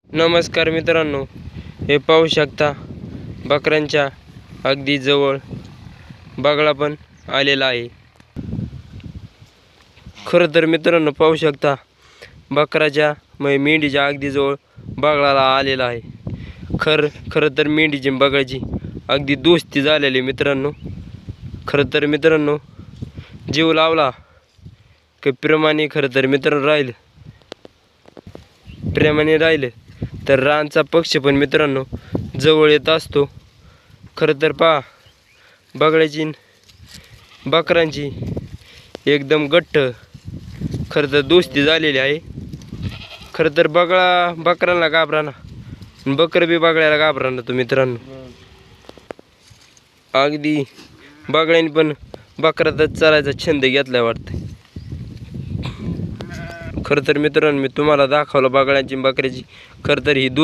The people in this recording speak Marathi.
नमस्कार मित्रांनो, हे पाहू शकता बकऱ्यांच्या अगदी जवळ बगळा पण आलेला आहे। खरं तर मित्रांनो पाहू शकता बकराच्या मेंढीच्या अगदी जवळ बगळाला आलेला आहे। खरं तर मेंढीची बगळ्याची अगदी दोस्ती झालेली मित्रांनो। खरं तर मित्रांनो जीव लावला की प्रेमाने खरं तर मित्रांनो प्रेमाने राहिले तर रानचा पक्षी पण मित्रांनो जवळ येत असतो। खरं तर पहा बगळ्याची बकरांची एकदम घट्ट खरं तर दोस्ती झालेली आहे। खरं तर बगळा बकरांना घाबराना, बकरं बी बगळ्याला घाबराना तो मित्रांनो। अगदी बगळ्याने पण बकरातच चालायचा छंद घेतलाय वाटतं। खरं तर मित्रांनो मी तुम्हाला दाखवलं बगळ्यांची बकऱ्याची खरं तर ही